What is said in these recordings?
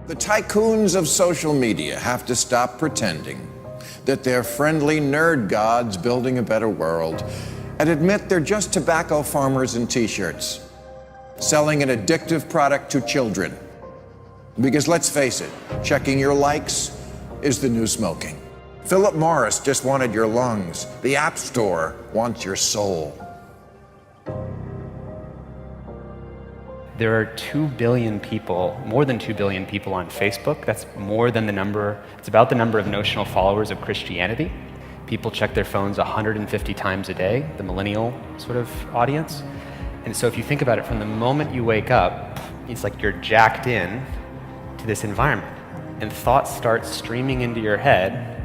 The tycoons of social media have to stop pretending that they're friendly nerd gods building a better world and admit they're just tobacco farmers in t-shirts, selling an addictive product to children. Because let's face it, checking your likes is the new smoking. Philip Morris just wanted your lungs. The App Store wants your soul. There are 2 billion people, more than 2 billion people on Facebook. That's more than the number, it's about the number of notional followers of Christianity. People check their phones 150 times a day, the millennial sort of audience. And so if you think about it, from the moment you wake up, it's like you're jacked in to this environment. And thoughts start streaming into your head,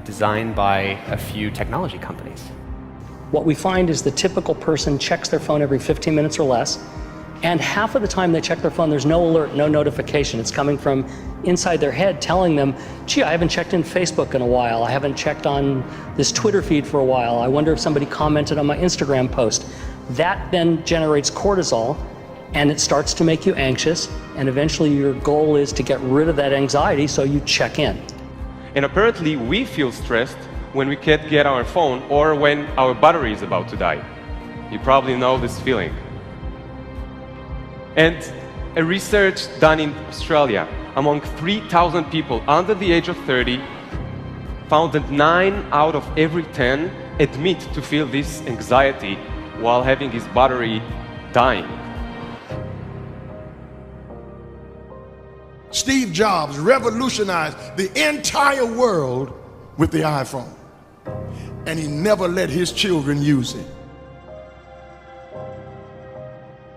designed by a few technology companies. What we find is the typical person checks their phone every 15 minutes or less, and half of the time they check their phone, there's no alert, no notification. It's coming from inside their head telling them, gee, I haven't checked in Facebook in a while. I haven't checked on this Twitter feed for a while. I wonder if somebody commented on my Instagram post. That then generates cortisol, and it starts to make you anxious, and eventually your goal is to get rid of that anxiety, so you check in. And apparently we feel stressed when we can't get our phone or when our battery is about to die. You probably know this feeling. And a research done in Australia among 3,000 people under the age of 30 found that 9 out of every 10 admit to feel this anxiety while having his battery dying. Steve Jobs revolutionized the entire world with the iPhone, and he never let his children use it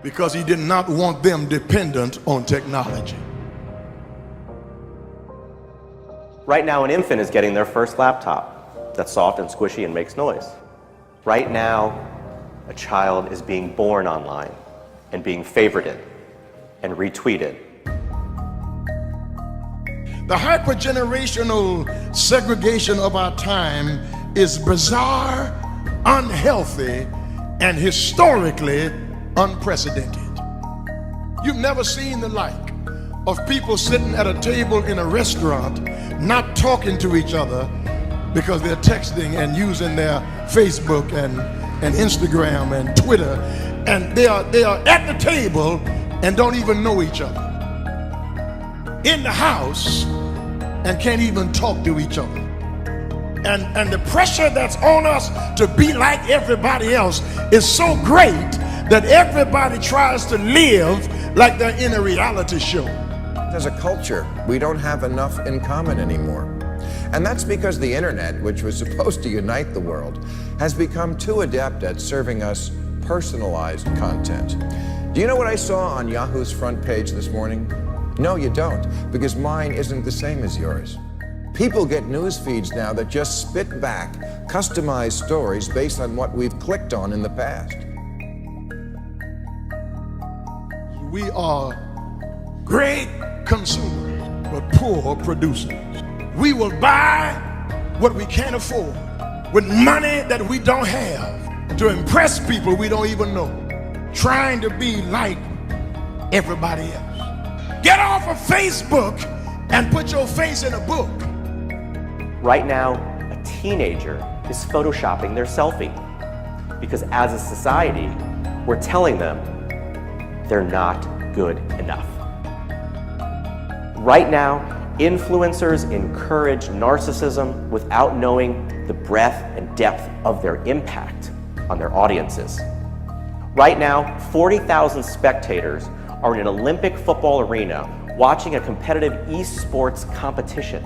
because he did not want them dependent on technology. Right now, an infant is getting their first laptop that's soft and squishy and makes noise. Right now, a child is being born online and being favorited and retweeted. The hypergenerational segregation of our time is bizarre, unhealthy, and historically unprecedented. You've never seen the like of people sitting at a table in a restaurant not talking to each other because they're texting and using their Facebook and Instagram and Twitter, and they are at the table and don't even know each other. In the house and can't even talk to each other. And the pressure that's on us to be like everybody else is so great that everybody tries to live like they're in a reality show. As a culture, we don't have enough in common anymore. And that's because the internet, which was supposed to unite the world, has become too adept at serving us personalized content. Do you know what I saw on Yahoo's front page this morning? No, you don't, because mine isn't the same as yours. People get news feeds now that just spit back customized stories based on what we've clicked on in the past. We are great consumers, but poor producers. We will buy what we can't afford with money that we don't have to impress people we don't even know, trying to be like everybody else. Get off of Facebook and put your face in a book. Right now, a teenager is photoshopping their selfie because as a society, we're telling them they're not good enough. Right now, influencers encourage narcissism without knowing the breadth and depth of their impact on their audiences. Right now, 40,000 spectators are in an Olympic football arena watching a competitive esports competition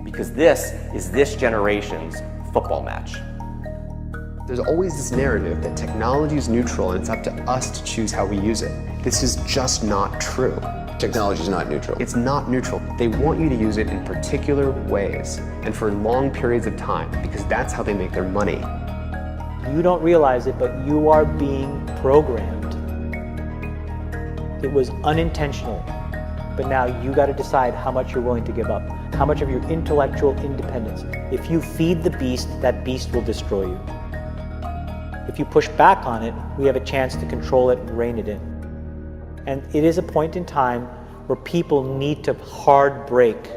because this is this generation's football match. There's always this narrative that technology is neutral and it's up to us to choose how we use it. This is just not true. Technology is not neutral. It's not neutral. They want you to use it in particular ways and for long periods of time because that's how they make their money. You don't realize it, but you are being programmed. It was unintentional, but now you got to decide how much you're willing to give up, how much of your intellectual independence. If you feed the beast, that beast will destroy you. If you push back on it, we have a chance to control it and rein it in. And it is a point in time where people need to hard break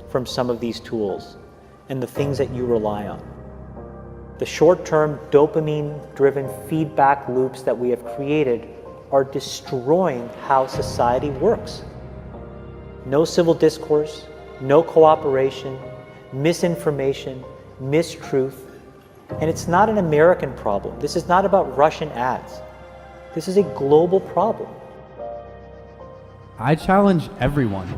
from some of these tools and the things that you rely on. The short-term dopamine-driven feedback loops that we have created are destroying how society works. No civil discourse, no cooperation, misinformation, mistruth. And it's not an American problem. This is not about Russian ads. This is a global problem. I challenge everyone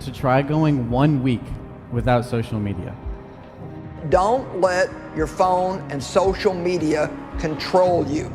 to try going 1 week without social media. Don't let your phone and social media control you.